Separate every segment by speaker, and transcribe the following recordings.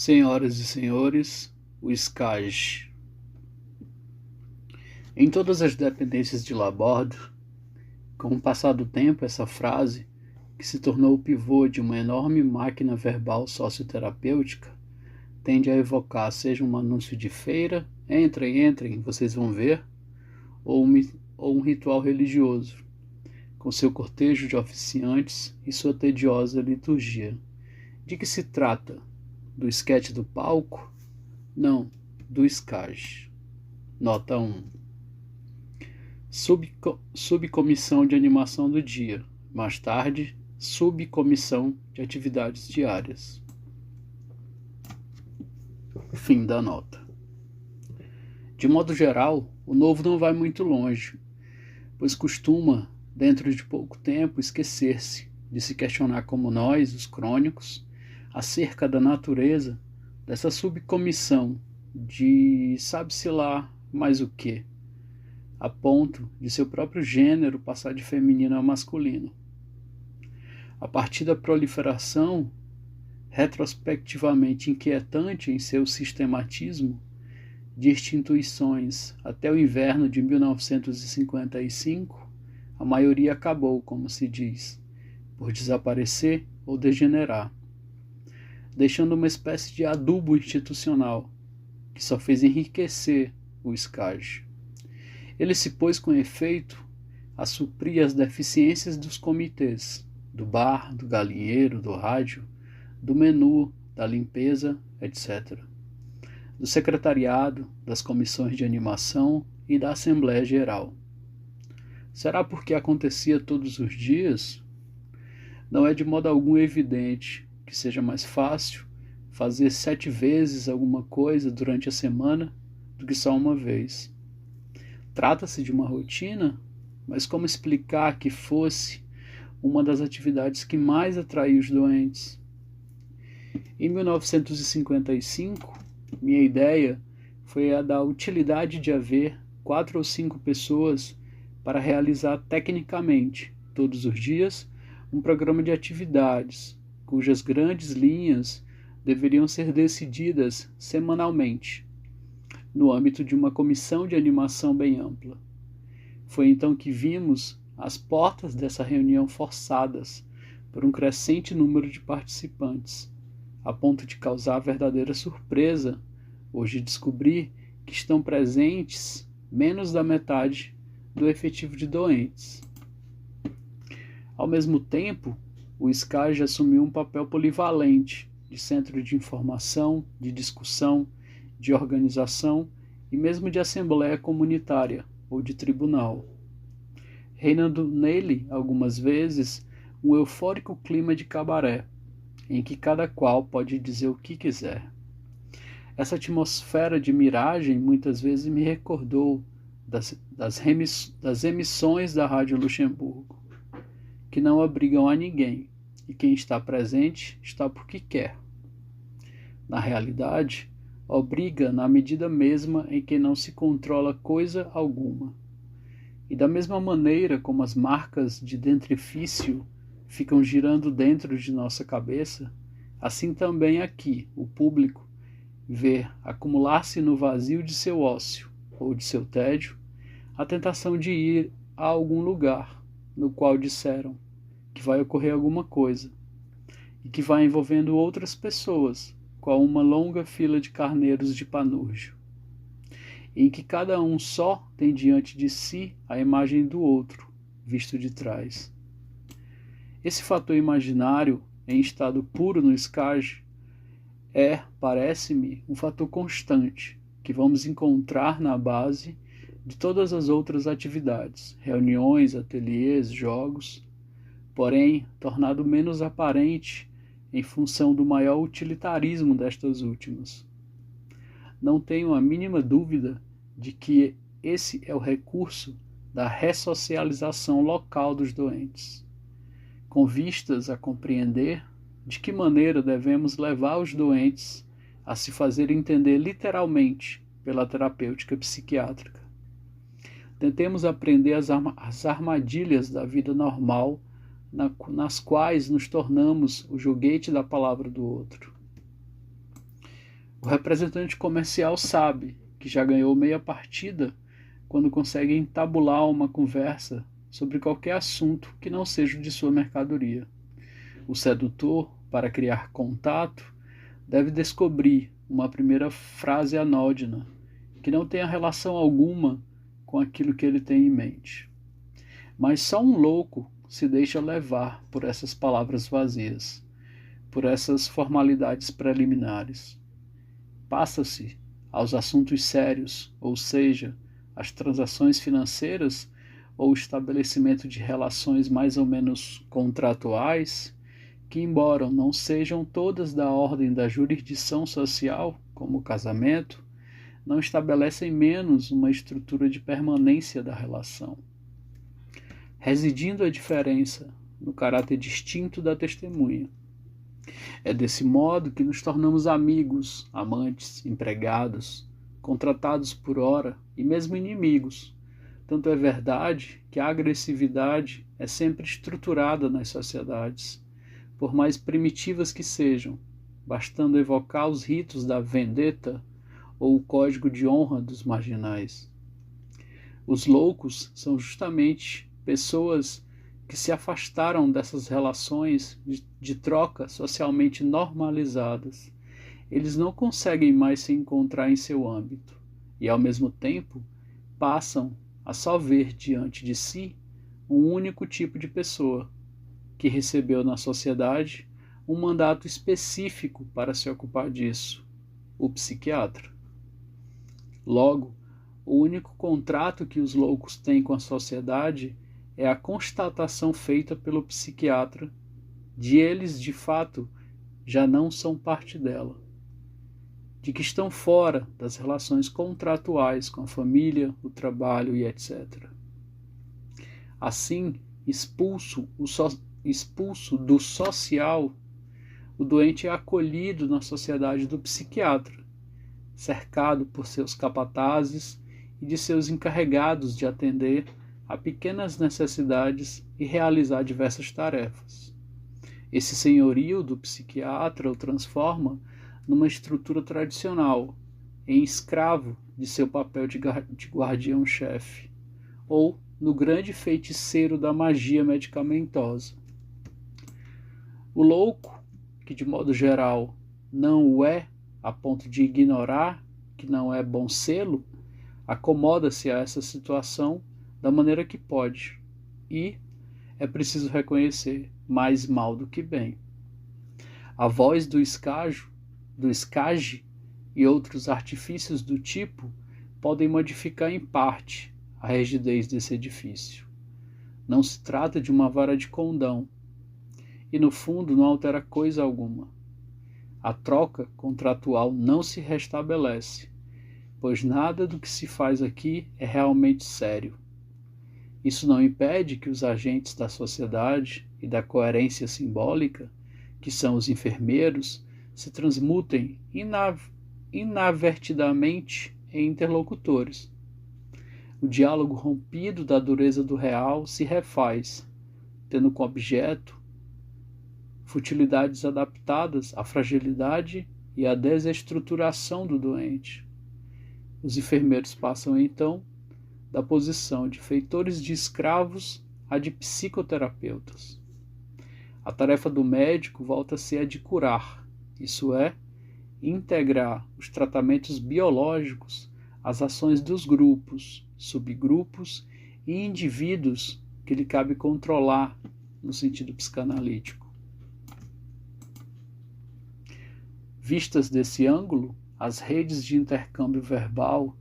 Speaker 1: Senhoras e senhores, o SCAG. Em todas as dependências de Laborde, com o passar do tempo, essa frase, que se tornou o pivô de uma enorme máquina verbal socioterapêutica, tende a evocar seja um anúncio de feira, entrem, vocês vão ver, ou um ritual religioso, com seu cortejo de oficiantes e sua tediosa liturgia. De que se trata? Do esquete do palco? Não, do SCAG. Nota 1. Subcomissão de animação do dia. Mais tarde, subcomissão de atividades diárias. Fim da nota. De modo geral, o novo não vai muito longe, pois costuma, dentro de pouco tempo, esquecer-se de se questionar como nós, os crônicos, acerca da natureza dessa subcomissão de sabe-se lá mais o que, a ponto de seu próprio gênero passar de feminino a masculino. A partir da proliferação, retrospectivamente inquietante em seu sistematismo, de instituições até o inverno de 1955, a maioria acabou, como se diz, por desaparecer ou degenerar, deixando uma espécie de adubo institucional, que só fez enriquecer o SCAG. Ele se pôs com efeito a suprir as deficiências dos comitês, do bar, do galinheiro, do rádio, do menu, da limpeza, etc., do secretariado, das comissões de animação e da Assembleia Geral. Será porque acontecia todos os dias? Não é de modo algum evidente que seja mais fácil fazer 7 vezes alguma coisa durante a semana do que só uma vez. Trata-se de uma rotina, mas como explicar que fosse uma das atividades que mais atraiu os doentes? Em 1955, minha ideia foi a da utilidade de haver 4 ou 5 pessoas para realizar tecnicamente, todos os dias, um programa de atividades, cujas grandes linhas deveriam ser decididas semanalmente, no âmbito de uma comissão de animação bem ampla. Foi então que vimos as portas dessa reunião forçadas por um crescente número de participantes, a ponto de causar verdadeira surpresa hoje descobrir que estão presentes menos da metade do efetivo de doentes. Ao mesmo tempo, o SCAG assumiu um papel polivalente de centro de informação, de discussão, de organização e mesmo de assembleia comunitária ou de tribunal, reinando nele, algumas vezes, um eufórico clima de cabaré, em que cada qual pode dizer o que quiser. Essa atmosfera de miragem muitas vezes me recordou das emissões da Rádio Luxemburgo, que não obrigam a ninguém, e quem está presente está porque quer. Na realidade, obriga na medida mesma em que não se controla coisa alguma. E da mesma maneira como as marcas de dentrifício ficam girando dentro de nossa cabeça, assim também aqui o público vê acumular-se no vazio de seu ócio ou de seu tédio a tentação de ir a algum lugar no qual disseram que vai ocorrer alguma coisa e que vai envolvendo outras pessoas, qual uma longa fila de carneiros de Panurgio, em que cada um só tem diante de si a imagem do outro, visto de trás. Esse fator imaginário, em estado puro no SCAG, parece-me, um fator constante, que vamos encontrar na base de todas as outras atividades, reuniões, ateliês, jogos, porém tornado menos aparente em função do maior utilitarismo destas últimas. Não tenho a mínima dúvida de que esse é o recurso da ressocialização local dos doentes, com vistas a compreender de que maneira devemos levar os doentes a se fazer entender literalmente pela terapêutica psiquiátrica. Tentemos aprender as armadilhas da vida normal nas quais nos tornamos o joguete da palavra do outro. O representante comercial sabe que já ganhou meia partida quando consegue entabular uma conversa sobre qualquer assunto que não seja de sua mercadoria. O sedutor, para criar contato, deve descobrir uma primeira frase anódina, que não tenha relação alguma com aquilo que ele tem em mente. Mas só um louco se deixa levar por essas palavras vazias, por essas formalidades preliminares. Passa-se aos assuntos sérios, ou seja, as transações financeiras ou o estabelecimento de relações mais ou menos contratuais, que, embora não sejam todas da ordem da jurisdição social, como o casamento, não estabelecem menos uma estrutura de permanência da relação. Residindo a diferença no caráter distinto da testemunha. É desse modo que nos tornamos amigos, amantes, empregados, contratados por hora e mesmo inimigos. Tanto é verdade que a agressividade é sempre estruturada nas sociedades, por mais primitivas que sejam, bastando evocar os ritos da vendetta ou o código de honra dos marginais. Os loucos são justamente pessoas que se afastaram dessas relações de troca socialmente normalizadas. Eles não conseguem mais se encontrar em seu âmbito e, ao mesmo tempo, passam a só ver diante de si um único tipo de pessoa, que recebeu na sociedade um mandato específico para se ocupar disso, o psiquiatra. Logo, o único contrato que os loucos têm com a sociedade é a constatação feita pelo psiquiatra de eles, de fato, já não são parte dela, de que estão fora das relações contratuais com a família, o trabalho e etc. Assim, expulso do social, o doente é acolhido na sociedade do psiquiatra, cercado por seus capatazes e de seus encarregados de atender a pequenas necessidades e realizar diversas tarefas. Esse senhorio do psiquiatra o transforma numa estrutura tradicional, em escravo de seu papel de guardião-chefe, ou no grande feiticeiro da magia medicamentosa. O louco, que de modo geral não o é, a ponto de ignorar que não é bom sê-lo, acomoda-se a essa situação da maneira que pode, e, é preciso reconhecer, mais mal do que bem. A voz do escage e outros artifícios do tipo podem modificar em parte a rigidez desse edifício. Não se trata de uma vara de condão, e no fundo não altera coisa alguma. A troca contratual não se restabelece, pois nada do que se faz aqui é realmente sério. Isso não impede que os agentes da sociedade e da coerência simbólica, que são os enfermeiros, se transmutem inadvertidamente em interlocutores. O diálogo rompido da dureza do real se refaz, tendo como objeto futilidades adaptadas à fragilidade e à desestruturação do doente. Os enfermeiros passam, então, da posição de feitores de escravos a de psicoterapeutas. A tarefa do médico volta a ser a de curar, isso é, integrar os tratamentos biológicos às ações dos grupos, subgrupos e indivíduos que lhe cabe controlar no sentido psicanalítico. Vistas desse ângulo, as redes de intercâmbio verbal,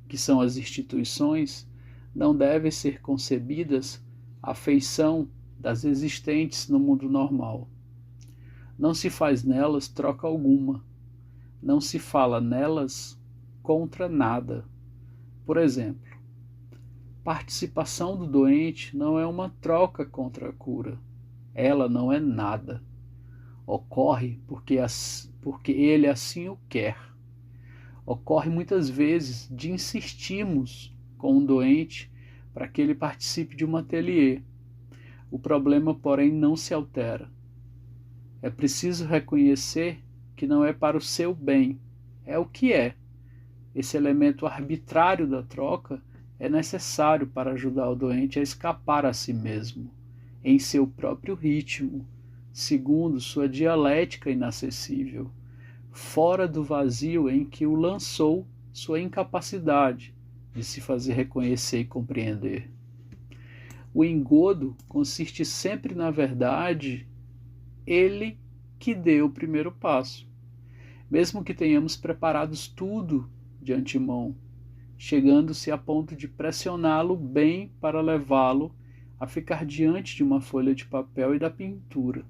Speaker 1: que são as instituições, não devem ser concebidas à feição das existentes no mundo normal. Não se faz nelas troca alguma, não se fala nelas contra nada. Por exemplo, participação do doente não é uma troca contra a cura, ela não é nada. Ocorre porque ele assim o quer. Ocorre muitas vezes de insistirmos com um doente para que ele participe de um ateliê. O problema, porém, não se altera. É preciso reconhecer que não é para o seu bem, é o que é. Esse elemento arbitrário da troca é necessário para ajudar o doente a escapar a si mesmo, em seu próprio ritmo, segundo sua dialética inacessível, fora do vazio em que o lançou sua incapacidade de se fazer reconhecer e compreender. O engodo consiste sempre, na verdade, ele que deu o primeiro passo. Mesmo que tenhamos preparados tudo de antemão, chegando-se a ponto de pressioná-lo bem para levá-lo a ficar diante de uma folha de papel e da pintura.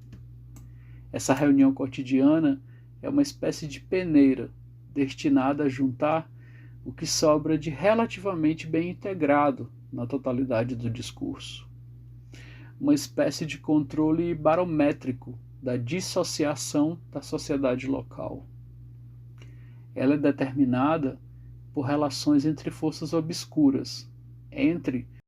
Speaker 1: Essa reunião cotidiana é uma espécie de peneira, destinada a juntar o que sobra de relativamente bem integrado na totalidade do discurso. Uma espécie de controle barométrico da dissociação da sociedade local. Ela é determinada por relações entre forças obscuras, entre